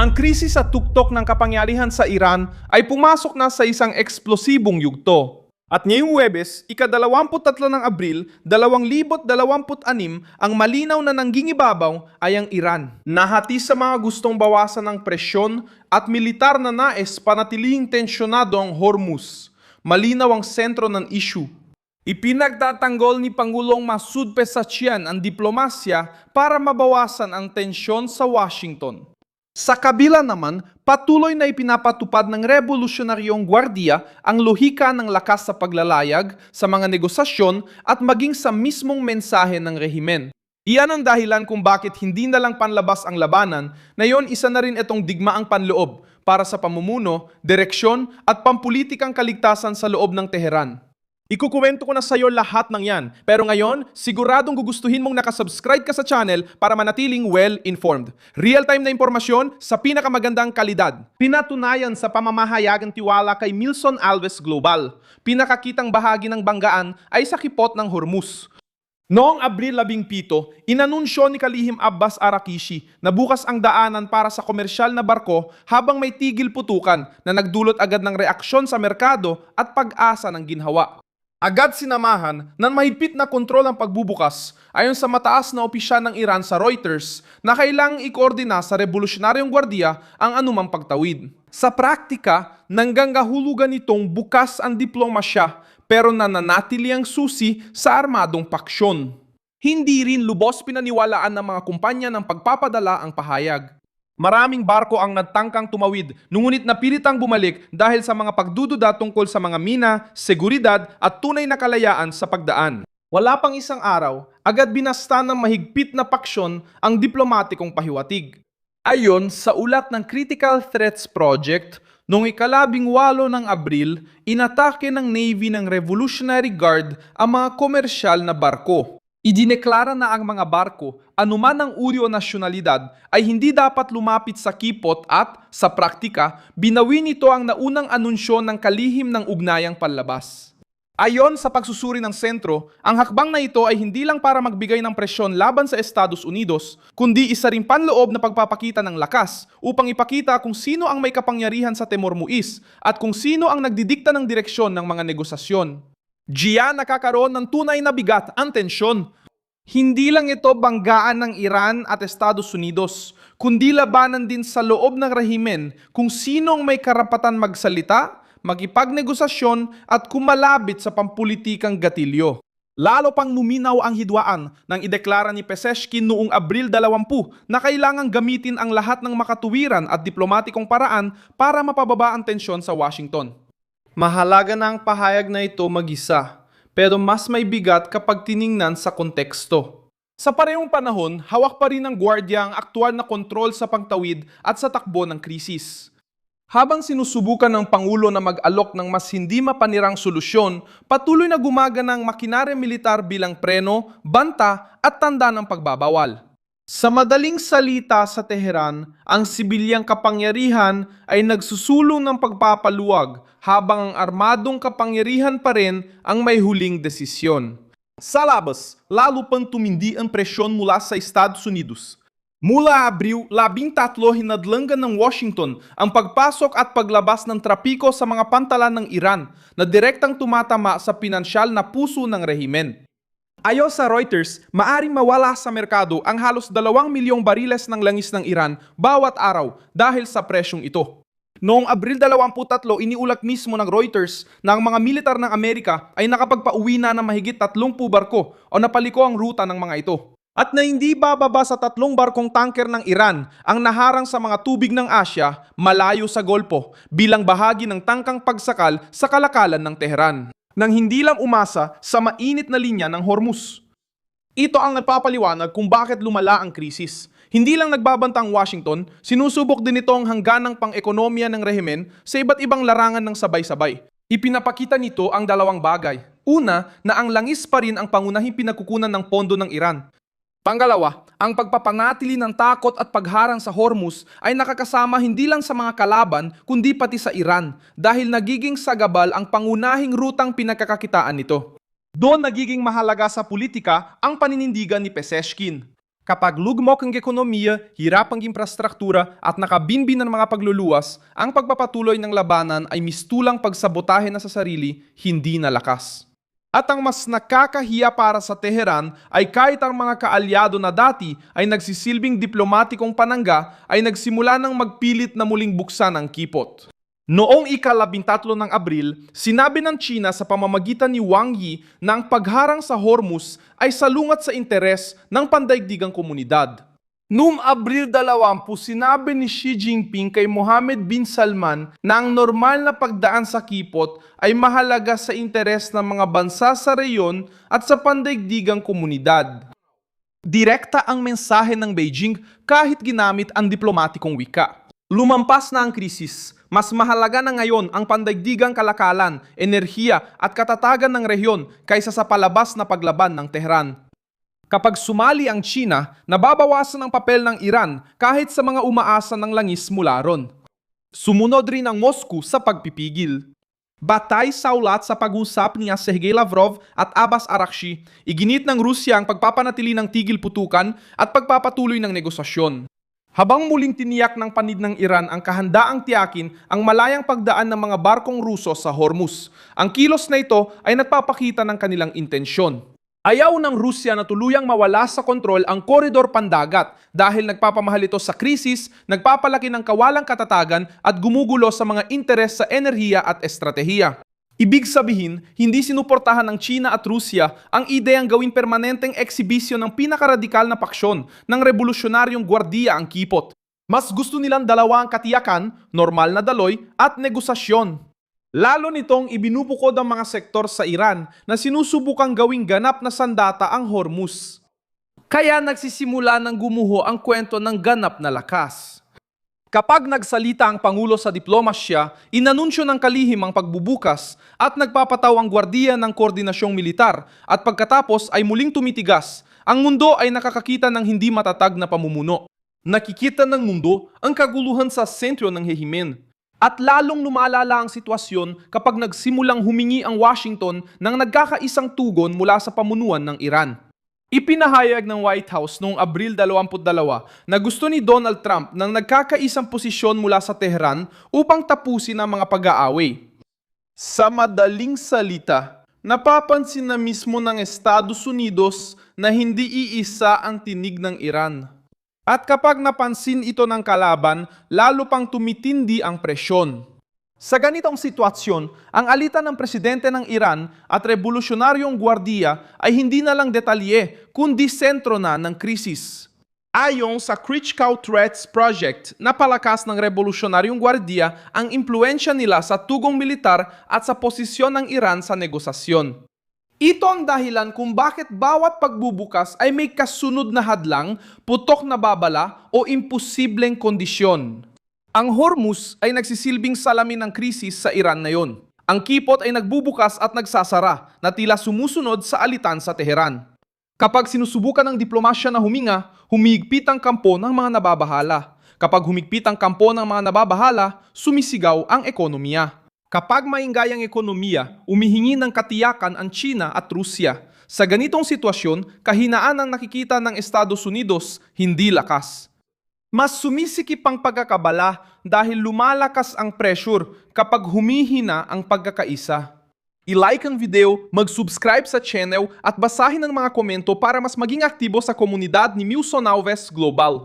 Ang krisis sa tuktok ng kapangyarihan sa Iran ay pumasok na sa isang eksplosibong yugto. At ngayong Huwebes, ika-23 ng Abril, 2026, ang malinaw na nanggingibabaw ay ang Iran. Nahati sa mga gustong bawasan ng presyon at militar na nais panatilihing tensyonado ang Hormuz. Malinaw ang sentro ng issue. Ipinagtatanggol ni Pangulong Masoud Pezeshkian ang diplomasya para mabawasan ang tensyon sa Washington. Sa kabila naman, patuloy na ipinapatupad ng Revolusyonaryong Gwardiya ang lohika ng lakas sa paglalayag sa mga negosasyon at maging sa mismong mensahe ng rehimen. Iyan ang dahilan kung bakit hindi na lang panlabas ang labanan, na yon isa na rin itong digmaang panloob para sa pamumuno, direksyon at pampulitikang kaligtasan sa loob ng Teheran. Ikukuwento ko na sa iyo lahat ng yan. Pero ngayon, siguradong gugustuhin mong nakasubscribe ka sa channel para manatiling well-informed. Real-time na impormasyon sa pinakamagandang kalidad. Pinatunayan sa pamamahayagang tiwala kay Milson Alves Global. Pinakakitang bahagi ng banggaan ay sa kipot ng Hormuz. Noong Abril 17, inanunsyo ni Kalihim Abbas Arakishi na bukas ang daanan para sa komersyal na barko habang may tigil putukan na nagdulot agad ng reaksyon sa merkado at pag-asa ng ginhawa. Agad sinamahan ng mahigpit na kontrol ang pagbubukas ayon sa mataas na opisyal ng Iran sa Reuters na kailangang ikoordina sa Revolusyonaryong Gwardiya ang anumang pagtawid. Sa praktika, nanggangahulugan nitong bukas ang diplomasya pero nananatili ang susi sa armadong paksyon. Hindi rin lubos pinaniwalaan ng mga kumpanya ng pagpapadala ang pahayag. Maraming barko ang nagtangkang tumawid, ngunit napilitang bumalik dahil sa mga pagdududa tungkol sa mga mina, seguridad at tunay na kalayaan sa pagdaan. Wala pang isang araw, agad binasta ng mahigpit na paksyon ang diplomatikong pahiwatig. Ayon sa ulat ng Critical Threats Project, noong ika-18 ng Abril, inatake ng Navy ng Revolutionary Guard ang mga komersyal na barko. Idineklara na ang mga barko, anuman ang uri o nasyonalidad, ay hindi dapat lumapit sa kipot at, sa praktika, binawi nito ang naunang anunsyo ng kalihim ng ugnayang panlabas. Ayon sa pagsusuri ng sentro, ang hakbang na ito ay hindi lang para magbigay ng presyon laban sa Estados Unidos, kundi isa ring panloob na pagpapakita ng lakas upang ipakita kung sino ang may kapangyarihan sa Timor Muis at kung sino ang nagdidikta ng direksyon ng mga negosasyon. Diyan nakakaroon ng tunay na bigat ang tensyon. Hindi lang ito banggaan ng Iran at Estados Unidos, kundi labanan din sa loob ng rehimen kung sinong may karapatan magsalita, makipagnegosasyon at kumalabit sa pampulitikang gatilyo. Lalo pang luminaw ang hidwaan nang ideklara ni Pezeshkian noong Abril 20 na kailangang gamitin ang lahat ng makatuwiran at diplomatikong paraan para mapababa ang tensyon sa Washington. Mahalaga na ang pahayag na ito mag-isa, pero mas may bigat kapag tiningnan sa konteksto. Sa parehong panahon, hawak pa rin ng Gwardiya ang aktual na kontrol sa pagtawid at sa takbo ng krisis. Habang sinusubukan ng Pangulo na mag-alok ng mas hindi mapanirang solusyon, patuloy na gumagana ang makinarya militar bilang preno, banta at tanda ng pagbabawal. Sa madaling salita sa Teheran, ang sibilyang kapangyarihan ay nagsusulong ng pagpapaluwag habang ang armadong kapangyarihan pa rin ang may huling desisyon. Sa labas, lalo pang tumindi ang presyon mula sa Estados Unidos. Mula Abril 13, hinadlangan ng Washington ang pagpasok at paglabas ng trapiko sa mga pantalan ng Iran na direktang tumatama sa pinansyal na puso ng rehimen. Ayon sa Reuters, maaring mawala sa merkado ang halos 2 milyong bariles ng langis ng Iran bawat araw dahil sa presyong ito. Noong Abril 23, iniulat mismo ng Reuters na ang mga militar ng Amerika ay nakapagpauwi na ng mahigit 30 barko o napaliko ang ruta ng mga ito. At na hindi bababa sa 3 barkong tanker ng Iran ang naharang sa mga tubig ng Asya malayo sa Golpo bilang bahagi ng tangkang pagsakal sa kalakalan ng Tehran, nang hindi lang umasa sa mainit na linya ng Hormuz. Ito ang nagpapaliwanag kung bakit lumala ang krisis. Hindi lang nagbabanta ang Washington, sinusubok din ito ang hangganang pang-ekonomiya ng rehimen sa iba't ibang larangan ng sabay-sabay. Ipinapakita nito ang dalawang bagay. Una, na ang langis pa rin ang pangunahing pinagkukunan ng pondo ng Iran. Pangalawa, ang pagpapanatili ng takot at pagharang sa Hormuz ay nakakasama hindi lang sa mga kalaban kundi pati sa Iran dahil nagiging sagabal ang pangunahing rutang pinagkakakitaan nito. Doon nagiging mahalaga sa politika ang paninindigan ni Pezeshkian. Kapag lugmok ang ekonomiya, hirap ang infrastruktura at nakabinbin ng mga pagluluwas, ang pagpapatuloy ng labanan ay mistulang pagsabotahe na sa sarili, hindi na lakas. At ang mas nakakahiya para sa Teheran ay kahit ang mga kaalyado na dati ay nagsisilbing diplomatikong panangga ay nagsimula ng magpilit na muling buksan ang kipot. Noong ika-13 ng Abril, sinabi ng China sa pamamagitan ni Wang Yi na ang pagharang sa Hormuz ay salungat sa interes ng pandaigdigang komunidad. Noong Abril 20, sinabi ni Xi Jinping kay Mohammed bin Salman na ang normal na pagdaan sa kipot ay mahalaga sa interes ng mga bansa sa reyon at sa pandaigdigang komunidad. Direkta ang mensahe ng Beijing kahit ginamit ang diplomatikong wika. Lumampas na ang krisis. Mas mahalaga na ngayon ang pandaigdigang kalakalan, enerhiya at katatagan ng rehiyon kaysa sa palabas na paglaban ng Tehran. Kapag sumali ang China, nababawasan ang papel ng Iran kahit sa mga umaasa ng langis mula ron. Sumunod rin ang Moscow sa pagpipigil. Batay sa ulat sa pag-usap ni Sergey Lavrov at Abbas Araghchi, iginit ng Rusya ang pagpapanatili ng tigil putukan at pagpapatuloy ng negosasyon. Habang muling tiniyak ng panid ng Iran ang kahandaang tiyakin ang malayang pagdaan ng mga barkong Ruso sa Hormuz, ang kilos na ito ay nagpapakita ng kanilang intensyon. Ayaw ng Rusya na tuluyang mawala sa kontrol ang koridor pandagat dahil nagpapamahal ito sa krisis, nagpapalaki ng kawalang katatagan at gumugulo sa mga interes sa enerhiya at estratehiya. Ibig sabihin, hindi sinuportahan ng China at Rusya ang ideyang gawing permanenteng eksibisyon ng pinakaradikal na paksyon ng revolusyonaryong gwardiya ang kipot. Mas gusto nilang dalawa ang katiyakan, normal na daloy at negosasyon. Lalo nitong ibinubukod ang mga sektor sa Iran na sinusubukang gawing ganap na sandata ang Hormuz. Kaya nagsisimula ng gumuho ang kwento ng ganap na lakas. Kapag nagsalita ang Pangulo sa diplomasya, inanunsyo ng kalihim ang pagbubukas at nagpapataw ang gwardiya ng koordinasyong militar at pagkatapos ay muling tumitigas, ang mundo ay nakakakita ng hindi matatag na pamumuno. Nakikita ng mundo ang kaguluhan sa sentro ng rehimen. At lalong lumalala ang sitwasyon kapag nagsimulang humingi ang Washington ng nagkakaisang tugon mula sa pamunuan ng Iran. Ipinahayag ng White House noong Abril 22 na gusto ni Donald Trump ng nagkakaisang posisyon mula sa Tehran upang tapusin ang mga pag-aaway. Sa madaling salita, napapansin na mismo ng Estados Unidos na hindi iisa ang tinig ng Iran. At kapag napansin ito ng kalaban, lalo pang tumitindi ang presyon. Sa ganitong sitwasyon, ang alitan ng presidente ng Iran at revolusyonaryong gwardiya ay hindi na lang detalye, kundi sentro na ng krisis. Ayon sa Critical Threats Project, napalakas ng revolusyonaryong gwardiya ang impluensya nila sa tugong militar at sa posisyon ng Iran sa negosasyon. Ito ang dahilan kung bakit bawat pagbubukas ay may kasunod na hadlang, putok na babala o imposibleng kondisyon. Ang Hormuz ay nagsisilbing salamin ng krisis sa Iran na yon. Ang kipot ay nagbubukas at nagsasara na tila sumusunod sa alitan sa Teheran. Kapag sinusubukan ng diplomasya na huminga, humigpit ang kampo ng mga nababahala. Kapag humigpit ang kampo ng mga nababahala, sumisigaw ang ekonomiya. Kapag maingay ang ekonomiya, umihingi ng katiyakan ang China at Rusya. Sa ganitong sitwasyon, kahinaan ang nakikita ng Estados Unidos, hindi lakas. Mas sumisikip ang pagkakabala dahil lumalakas ang pressure kapag humihina ang pagkakaisa. I-like ang video, mag-subscribe sa channel at basahin ang mga komento para mas maging aktibo sa komunidad ni Milson Alves Global.